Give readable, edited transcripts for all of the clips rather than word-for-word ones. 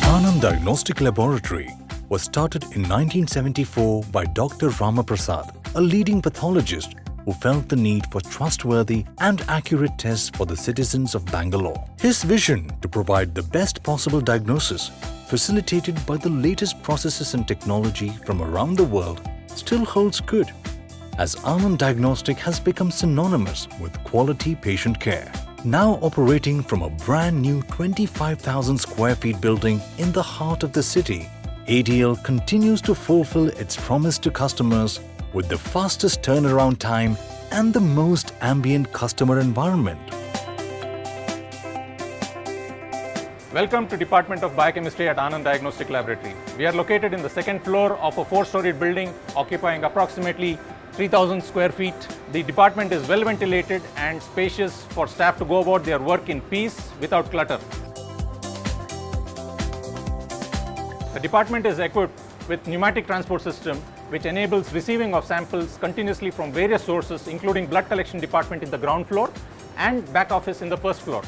Anand Diagnostic Laboratory was started in 1974 by Dr. Ramaprasad, a leading pathologist who felt the need for trustworthy and accurate tests for the citizens of Bangalore. His vision to provide the best possible diagnosis, facilitated by the latest processes and technology from around the world, still holds good, as Anand Diagnostic has become synonymous with quality patient care. Now operating from a brand new 25,000 square feet building in the heart of the city, ADL continues to fulfill its promise to customers with the fastest turnaround time and the most ambient customer environment. Welcome to Department of Biochemistry at Anand Diagnostic Laboratory. We are located in the second floor of a 4-storied building occupying approximately 3,000 square feet. The department is well ventilated and spacious for staff to go about their work in peace without clutter. The department is equipped with pneumatic transport system which enables receiving of samples continuously from various sources, including blood collection department in the ground floor and back office in the first floor.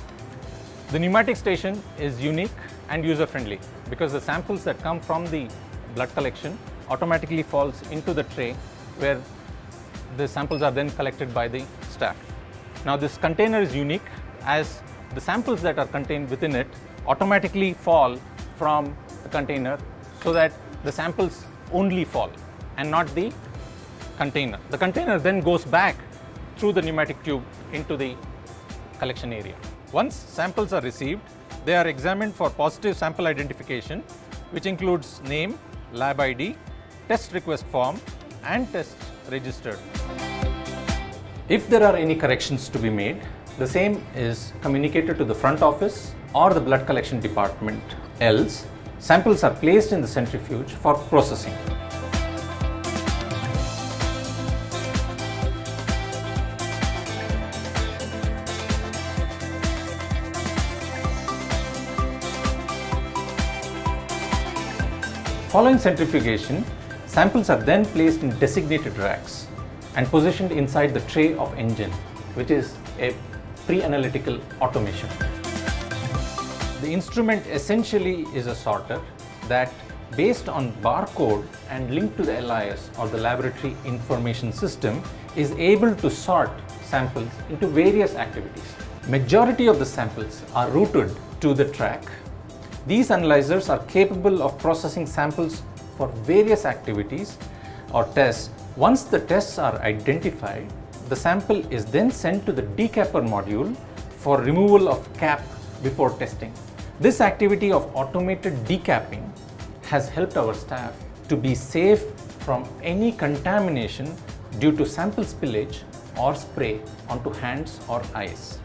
The pneumatic station is unique and user-friendly because the samples that come from the blood collection automatically falls into the tray where the samples are then collected by the staff. Now this container is unique as the samples that are contained within it automatically fall from the container so that the samples only fall and not the container. The container then goes back through the pneumatic tube into the collection area. Once samples are received, they are examined for positive sample identification, which includes name, lab ID, test request form and test registered. If there are any corrections to be made, the same is communicated to the front office or the blood collection department. Else, samples are placed in the centrifuge for processing. Following centrifugation, samples are then placed in designated racks and positioned inside the tray of engine, which is a pre-analytical automation. The instrument essentially is a sorter that, based on barcode and linked to the LIS or the Laboratory Information System, is able to sort samples into various activities. Majority of the samples are routed to the track. These analyzers are capable of processing samples for various activities or tests. Once the tests are identified, the sample is then sent to the decapper module for removal of cap before testing. This activity of automated decapping has helped our staff to be safe from any contamination due to sample spillage or spray onto hands or eyes.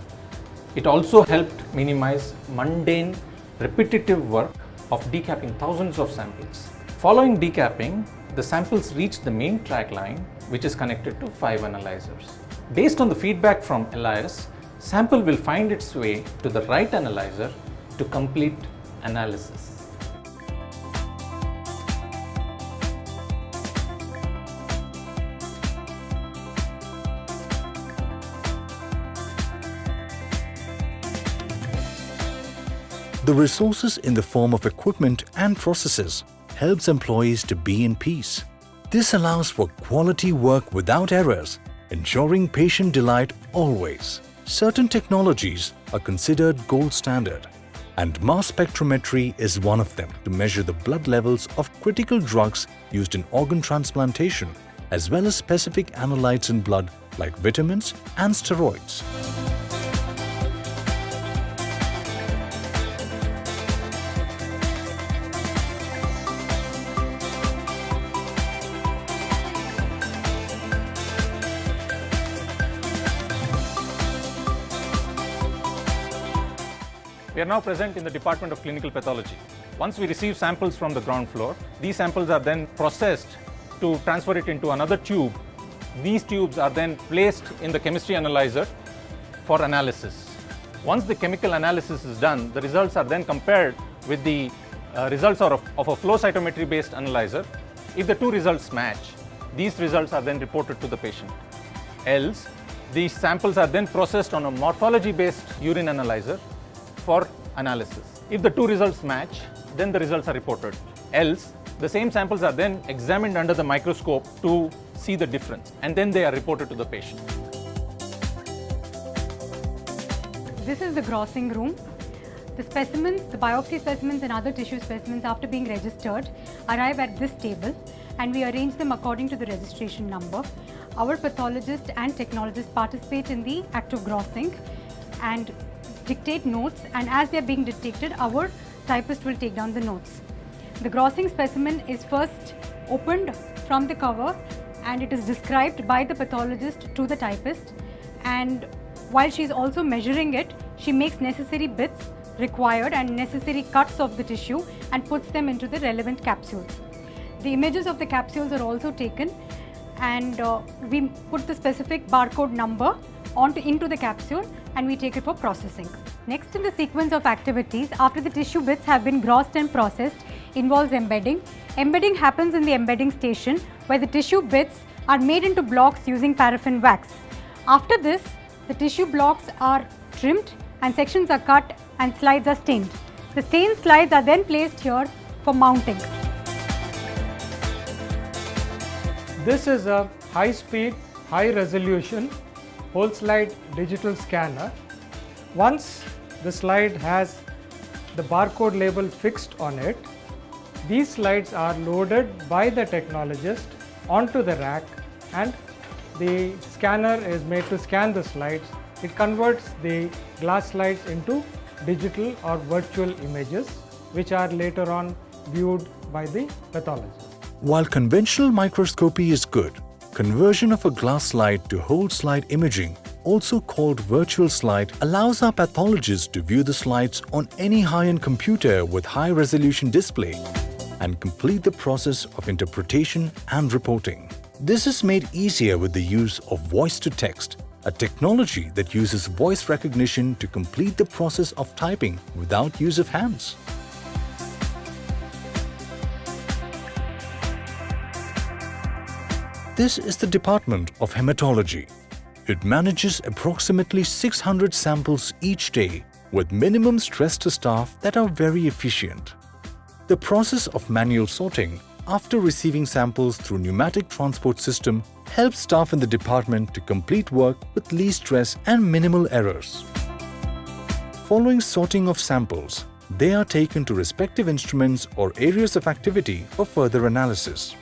It also helped minimize mundane repetitive work of decapping thousands of samples. Following decapping, the samples reach the main track line, which is connected to 5 analyzers. Based on the feedback from LIS, sample will find its way to the right analyzer to complete analysis. The resources in the form of equipment and processes helps employees to be in peace. This allows for quality work without errors, ensuring patient delight always. Certain technologies are considered gold standard, and mass spectrometry is one of them to measure the blood levels of critical drugs used in organ transplantation, as well as specific analytes in blood like vitamins and steroids. We are now present in the Department of Clinical Pathology. Once we receive samples from the ground floor, these samples are then processed to transfer it into another tube. These tubes are then placed in the chemistry analyzer for analysis. Once the chemical analysis is done, the results are then compared with the results of a flow cytometry based analyzer. If the two results match, these results are then reported to the patient. Else, These samples are then processed on a morphology-based urine analyzer for analysis. If the two results match, then the results are reported. Else, the same samples are then examined under the microscope to see the difference, and then they are reported to the patient. This is the grossing room. The specimens, the biopsy specimens and other tissue specimens, after being registered, arrive at this table and we arrange them according to the registration number. Our pathologists and technologists participate in the act of grossing and dictate notes, and as they are being dictated, our typist will take down the notes. The grossing specimen is first opened from the cover and it is described by the pathologist to the typist, and while she is also measuring it, she makes necessary bits required and necessary cuts of the tissue and puts them into the relevant capsules. The images of the capsules are also taken, and we put the specific barcode number into the capsule and we take it for processing. Next in the sequence of activities, after the tissue bits have been grossed and processed, involves embedding. Embedding happens in the embedding station where the tissue bits are made into blocks using paraffin wax. After this, the tissue blocks are trimmed and sections are cut and slides are stained. The stained slides are then placed here for mounting. This is a high-speed, high-resolution whole slide digital scanner. Once the slide has the barcode label fixed on it, these slides are loaded by the technologist onto the rack, and the scanner is made to scan the slides. It converts the glass slides into digital or virtual images, which are later on viewed by the pathologist. While conventional microscopy is good, conversion of a glass slide to whole slide imaging, also called virtual slide, allows our pathologists to view the slides on any high-end computer with high-resolution display and complete the process of interpretation and reporting. This is made easier with the use of voice-to-text, a technology that uses voice recognition to complete the process of typing without use of hands. This is the Department of Hematology. It manages approximately 600 samples each day with minimum stress to staff that are very efficient. The process of manual sorting after receiving samples through pneumatic transport system helps staff in the department to complete work with least stress and minimal errors. Following sorting of samples, they are taken to respective instruments or areas of activity for further analysis.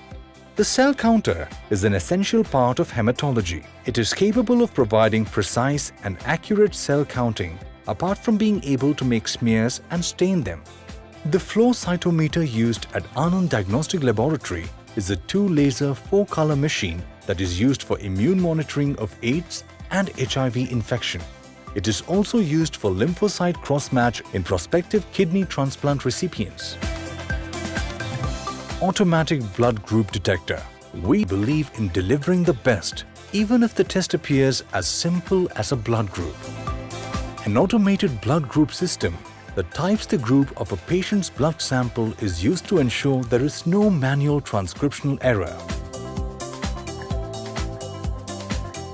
The cell counter is an essential part of hematology. It is capable of providing precise and accurate cell counting, apart from being able to make smears and stain them. The flow cytometer used at Anand Diagnostic Laboratory is a 2-laser 4-color machine that is used for immune monitoring of AIDS and HIV infection. It is also used for lymphocyte cross-match in prospective kidney transplant recipients. Automatic blood group detector. We believe in delivering the best, even if the test appears as simple as a blood group. An automated blood group system that types the group of a patient's blood sample is used to ensure there is no manual transcriptional error.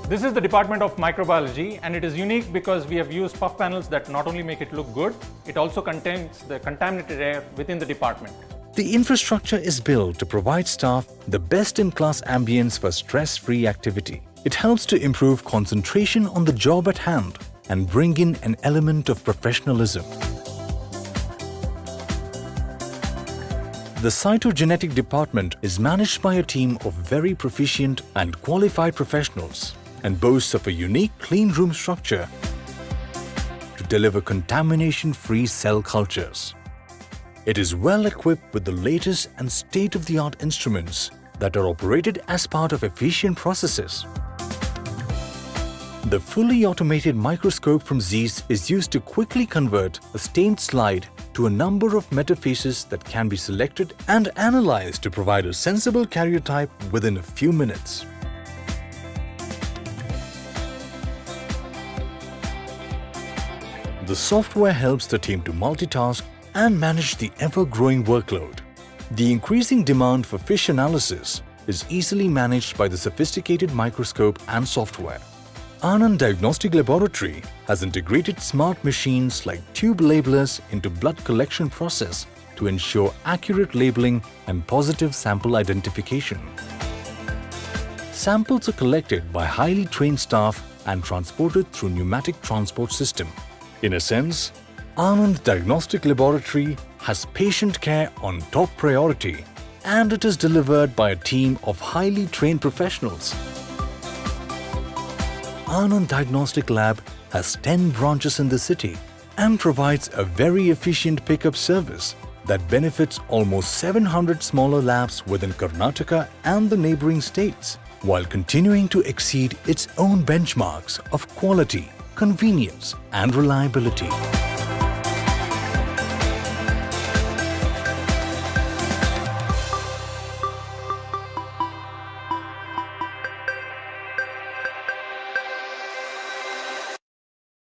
This is the Department of Microbiology, and it is unique because we have used puff panels that not only make it look good, it also contains the contaminated air within the department. The infrastructure is built to provide staff the best-in-class ambience for stress-free activity. It helps to improve concentration on the job at hand and bring in an element of professionalism. The Cytogenetic Department is managed by a team of very proficient and qualified professionals and boasts of a unique clean room structure to deliver contamination-free cell cultures. It is well equipped with the latest and state-of-the-art instruments that are operated as part of efficient processes. The fully automated microscope from Zeiss is used to quickly convert a stained slide to a number of metaphases that can be selected and analyzed to provide a sensible karyotype within a few minutes. The software helps the team to multitask and manage the ever-growing workload. The increasing demand for fish analysis is easily managed by the sophisticated microscope and software. Anand Diagnostic Laboratory has integrated smart machines like tube labelers into blood collection process to ensure accurate labeling and positive sample identification. Samples are collected by highly trained staff and transported through pneumatic transport system. In a sense, Anand Diagnostic Laboratory has patient care on top priority, and it is delivered by a team of highly trained professionals. Anand Diagnostic Lab has 10 branches in the city and provides a very efficient pickup service that benefits almost 700 smaller labs within Karnataka and the neighboring states, while continuing to exceed its own benchmarks of quality, convenience and reliability.